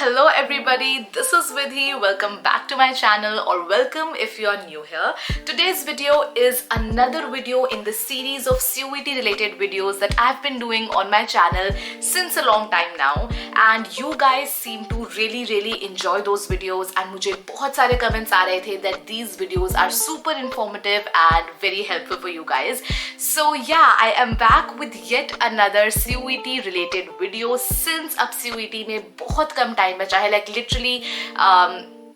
Hello everybody, this is Vidhi. Welcome back to my channel, or welcome if you are new here. Today's video is another video in the series of CUET related videos that I've been doing on my channel since a long time now, and you guys seem to really enjoy those videos, and मुझे बहुत सारे comments आ रहे थे that these videos are super informative and very helpful for you guys. So yeah, I am back with yet another CUET related video since अब CUET में बहुत कम time बचा है, like literally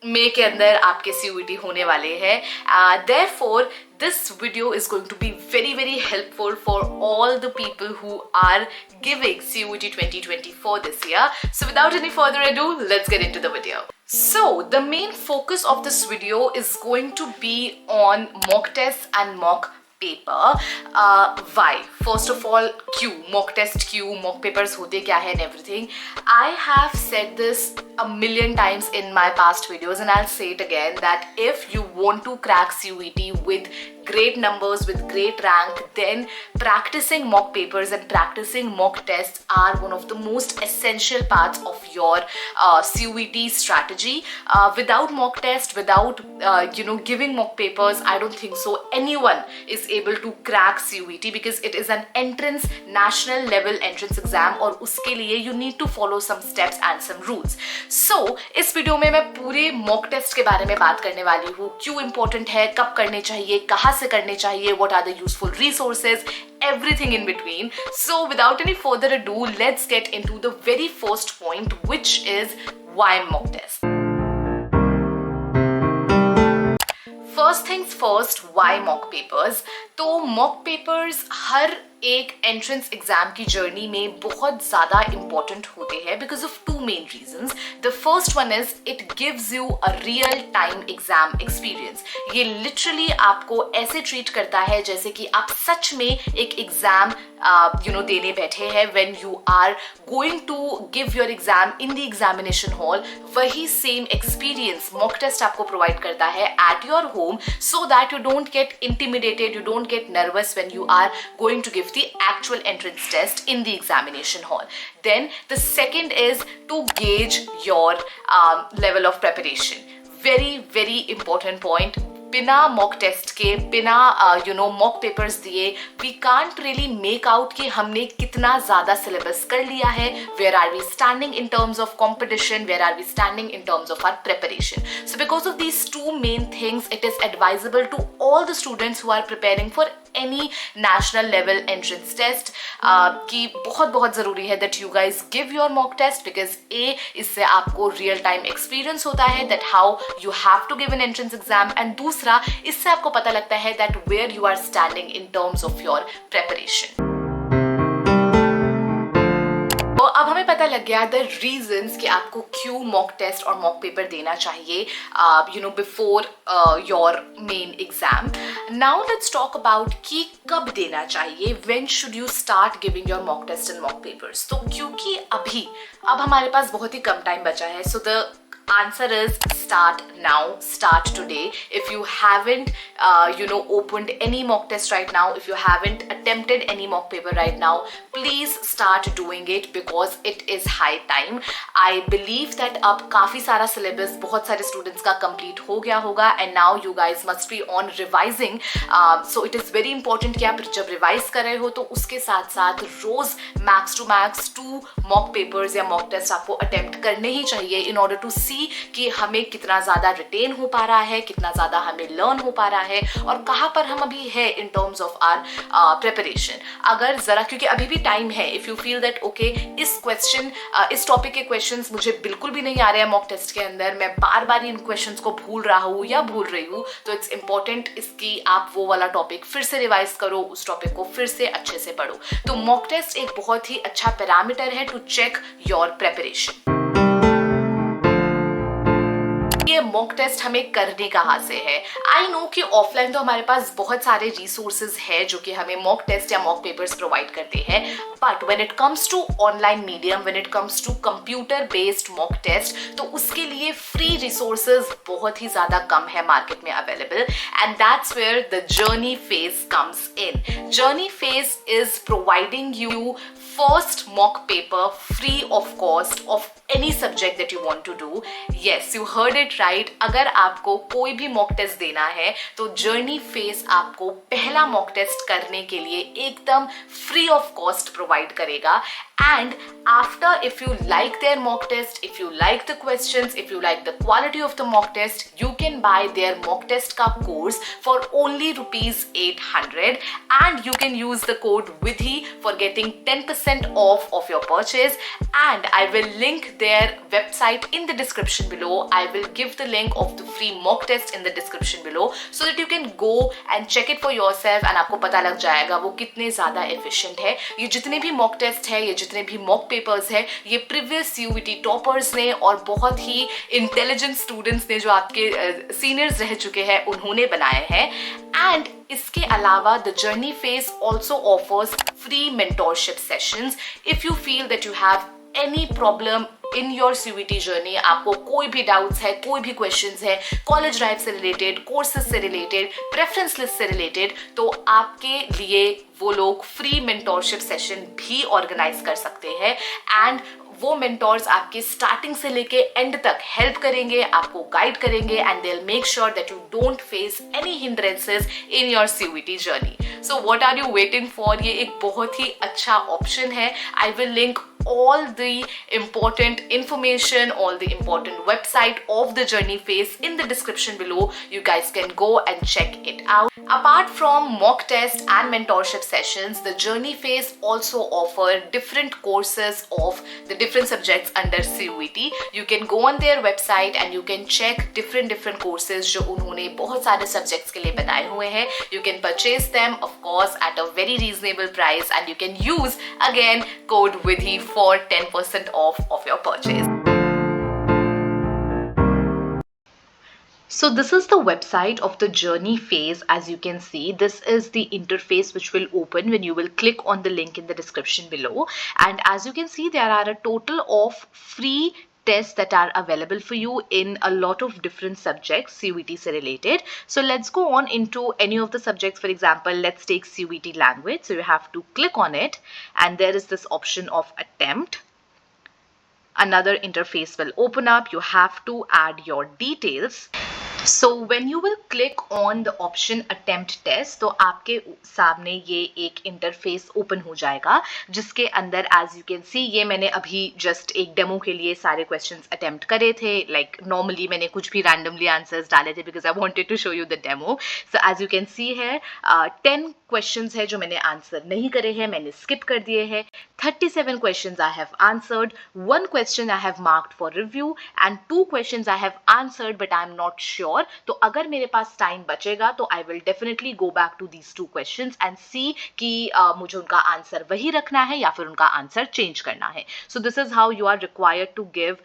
मई के अंदर आपके CUET होने वाले हैं. Therefore this video is going to be very helpful for all the people who are giving CUET 2024 this year. So without any further ado, let's get into the video. So the main focus of this video is going to be on mock tests and mock paper. Why? First of all, mock test क्यों, mock papers होते क्या है and everything. I have said this a million times in my past videos, and I'll say it again, that if you want to crack CUET with great numbers, with great rank, then practicing mock papers and practicing mock tests are one of the most essential parts of your CUET strategy. Without mock test, without giving mock papers, I don't think so anyone is able to crack CUET, because it is an entrance, national level entrance exam, और उसके लिए you need to follow some steps and some rules. So इस video में मैं पूरे mock test के बारे में बात करने वाली हूँ, क्यों important है, कब करने चाहिए, कहाँ से करने चाहिए, what are the useful resources, everything in between. So without any further ado, let's get into the very first point, which is why mock test. First things first, why mock papers? तो mock papers हर एक entrance exam की journey में बहुत ज़्यादा important होते हैं because of two main reasons. The first one is it gives you a real time exam experience. ये literally आपको ऐसे ट्रीट करता है जैसे कि आप सच में एक एग्जाम देने बैठे हैं. When you are going to give your exam in the examination hall, वही सेम एक्सपीरियंस मॉक टेस्ट आपको प्रोवाइड करता है at your home, so that you don't get intimidated, you don't get nervous when you are going to give the actual entrance test in the examination hall. Then the second is to gauge your level of preparation. Very important point. बिना mock test के, बिना mock papers दिए, we can't really make out कि हमने कितना ज़्यादा syllabus कर लिया है, where are we standing in terms of competition, where are we standing in terms of our preparation. So because of these two main things, it is advisable to all the students who are preparing for any national level entrance test कि बहुत ज़रूरी है that you guys give your mock test, because इससे आपको real time experience होता है that how you have to give an entrance exam, and दूसरा इससे आपको पता लगता है that where you are standing in terms of your preparation. तो अब हमें पता लग गया द रीजंस कि आपको क्यों मॉक टेस्ट और मॉक पेपर देना चाहिए before your main exam. Now let's talk about कि कब देना चाहिए, when should you start giving your mock test and mock papers. तो क्योंकि अब हमारे पास बहुत ही कम टाइम बचा है, so the answer is start now, start today. If you haven't opened any mock test right now, if you haven't attempted any mock paper right now, please start doing it because it is high time. I believe that अब काफ़ी सारा syllabus बहुत सारे students का complete हो गया होगा, and now you guys must be on revising. So it is very important कि आप जब revise कर रहे हो तो उसके साथ साथ रोज max to max 2 mock papers या mock test आपको attempt करने ही चाहिए in order to see कि हमें कितना ज़्यादा रिटेन हो पा रहा है, कितना ज़्यादा हमें लर्न हो पा रहा है, और कहाँ पर हम अभी है in terms of our preparation. अगर ज़रा, क्योंकि अभी भी टाइम है, if you feel that okay इस टॉपिक के क्वेश्चंस मुझे बिल्कुल भी नहीं आ रहे हैं मॉक टेस्ट के अंदर, मैं बार इन क्वेश्चंस को भूल रहा हूँ या भूल रही हूँ, तो इट्स इंपॉर्टेंट इसकी आप वो वाला टॉपिक फिर से रिवाइज करो, उस टॉपिक को फिर से अच्छे से पढ़ो. तो मॉक टेस्ट एक बहुत ही अच्छा पैरामीटर है टू चेक योर प्रेपरेशन. ये मॉक टेस्ट हमें करने कहाँ से है। आई नो कि ऑफलाइन तो हमारे पास बहुत सारे रिसोर्सेज है जो कि हमें मॉक टेस्ट या मॉक पेपर्स प्रोवाइड करते हैं, but when it comes to online medium, when it comes to computer based mock test, तो उसके लिए फ्री रिसोर्सेज बहुत ही ज्यादा कम है मार्केट में available, and that's where the journey phase comes in. Journey phase is providing you first mock paper free of cost of any subject that you want to do. Yes, you heard it right. अगर आपको कोई भी mock test देना है तो journey phase आपको पहला mock test करने के लिए एकदम free of cost provide करेगा. And after, if you like their mock test, if you like the questions, if you like the quality of the mock test, you can buy their mock test का course for only ₹800, and you can use the code WIDHI for getting 10% off of your purchase. And I will link their website in the description below. I will give the link of the free mock test in the description below so that you can go and check it for yourself, and आपको पता लग जाएगा वो कितने ज़्यादा efficient है। ये जितने भी mock test है, ये जितने भी मॉक पेपर्स हैं, ये प्रीवियस CUET टॉपर्स ने और बहुत ही इंटेलिजेंट स्टूडेंट्स ने जो आपके सीनियर्स रह चुके हैं उन्होंने बनाए हैं। एंड इसके अलावा the journey phase also offers free mentorship sessions. If you feel that you have any problem in your CUET journey, आपको कोई भी डाउट्स है, कोई भी क्वेश्चंस है कॉलेज ड्राइव से रिलेटेड, कोर्सेज से रिलेटेड, प्रेफरेंस लिस्ट से रिलेटेड, तो आपके लिए वो लोग फ्री मेंटोरशिप सेशन भी ऑर्गेनाइज कर सकते हैं। एंड वो मेंटोर्स आपके स्टार्टिंग से लेके एंड तक हेल्प करेंगे, आपको गाइड करेंगे, and they will make sure that you don't face any hindrances in your CUET journey. So what are you waiting for? ये एक बहुत ही अच्छा ऑप्शन है। I will link all the important information, all the important website of the journey phase in the description below. You guys can go and check it out. Apart from mock test and mentorship sessions, the journey phase also offer different courses of the different subjects under CUET. You can go on their website and you can check different courses जो उन्होंने बहुत सारे subjects के लिए बनाए हुए हैं. You can purchase them of course at a very reasonable price, and you can use again code WIDHI for 10% off of your purchase. So this is the website of the journey phase. As you can see, this is the interface which will open when you will click on the link in the description below. And as you can see, there are a total of free tests that are available for you in a lot of different subjects CUET se related. So let's go on into any of the subjects. For example, let's take CUET language. So you have to click on it, and there is this option of attempt. Another interface will open up. You have to add your details. So when you will click on the option attempt test, तो आपके सामने ये एक interface open हो जाएगा जिसके अंदर as you can see, ये मैंने अभी जस्ट एक डेमो के लिए सारे क्वेश्चंस अटेम्प्ट करे थे। लाइक नॉर्मली मैंने कुछ भी रैंडमली आंसर्स डाले थे because I wanted to show you the demo. So as you can see है 10 क्वेश्चंस है जो मैंने आंसर नहीं करे हैं, मैंने स्किप कर दिए हैं। 37 questions I have answered, 1 question I have marked for review, and 2 questions I have answered but I am not sure. तो अगर मेरे पास टाइम बचेगा तो I will definitely go back to these 2 questions and see कि मुझे उनका answer वही रखना है या फिर उनका आंसर चेंज करना है। So this is how you are required to give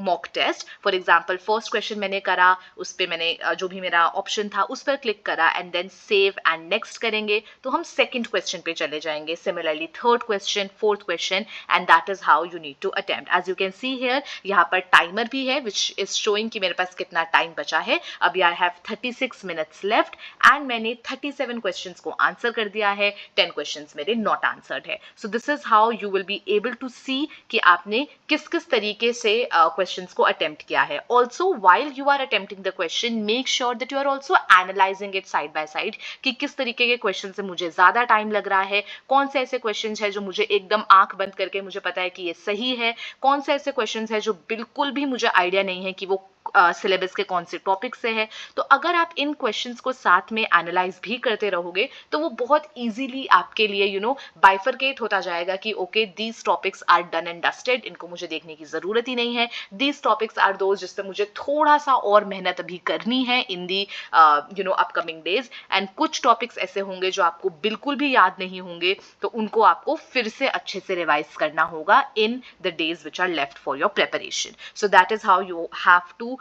mock test. For example, first question मैंने करा, उस पर मैंने जो भी मेरा ऑप्शन था उस पर क्लिक करा and then save and next करेंगे तो हम सेकेंड क्वेश्चन पे चले जाएंगे। Similarly, third question, fourth question, and that is how you need to attempt. As you can see here, यहाँ पर टाइमर भी है which is showing कि मेरे पास कितना टाइम बचा है। अभी I have 36 minutes left and मैंने 37 questions को आंसर कर दिया है, 10 questions मेरे not answered है। So this is how you will be able to see कि आपने किस किस तरीके से questions को attempt किया है। Also, while you are attempting the question, make sure that you are also analyzing it side by side कि किस तरीके के question से मुझे ज़्यादा टाइम लग रहा है, कौन से ऐसे क्वेश्चंस है जो मुझे एकदम आंख बंद करके मुझे पता है कि ये सही है, कौन से ऐसे क्वेश्चंस है जो बिल्कुल भी मुझे आइडिया नहीं है कि वो सिलेबस के कौन से टॉपिक से है। तो अगर आप इन क्वेश्चंस को साथ में एनालाइज भी करते रहोगे तो वो बहुत इजीली आपके लिए बाइफरकेट होता जाएगा कि okay these topics are done and dusted, इनको मुझे देखने की ज़रूरत ही नहीं है। दीज टॉपिक्स आर दोज जिस पे मुझे थोड़ा सा और मेहनत अभी करनी है इन दी अपकमिंग डेज, एंड कुछ टॉपिक्स ऐसे होंगे जो आपको बिल्कुल भी याद नहीं होंगे, तो उनको आपको फिर से अच्छे से रिवाइज करना होगा in the days which are left for your preparation. So that is how you have to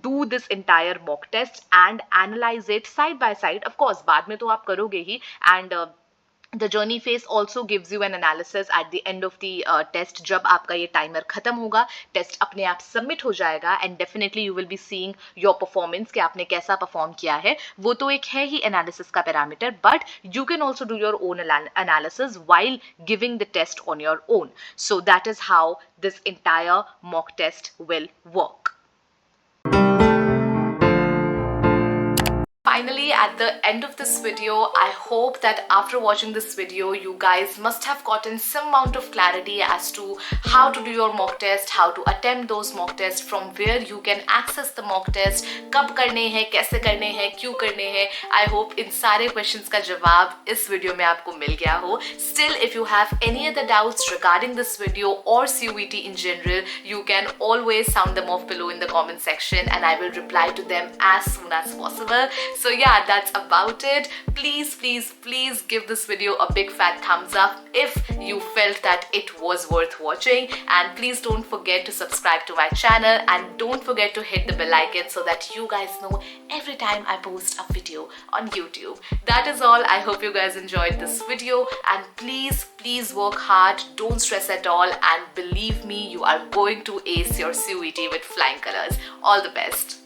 do this entire mock test and analyze it side by side. Of course बाद में तो आप करोगे ही, and the journey phase also gives you an analysis at the end of the test. जब आपका ये timer खत्म होगा, टेस्ट अपने आप सबमिट हो जाएगा, and definitely you will be seeing your performance कि आपने कैसा परफॉर्म किया है। वो तो एक है ही एनालिसिस का parameter, but you can also do your own analysis while giving the test on your own. So that is how this entire mock test will work. Finally, at the end of this video, I hope that after watching this video, you guys must have gotten some amount of clarity as to how to do your mock test, how to attempt those mock tests, from where you can access the mock test, कब करने हैं, कैसे करने हैं, क्यों करने हैं। I hope इन सारे questions का जवाब इस वीडियो में आपको मिल गया हो। Still, if you have any other doubts regarding this video or CUET in general, you can always sound them off below in the comment section and I will reply to them as soon as possible. So yeah, that's about it. Please give this video a big fat thumbs up if you felt that it was worth watching, and please don't forget to subscribe to my channel and don't forget to hit the bell icon so that you guys know every time I post a video on YouTube. That is all. I hope you guys enjoyed this video, and please work hard, don't stress at all, and believe me, you are going to ace your CUET with flying colors. All the best.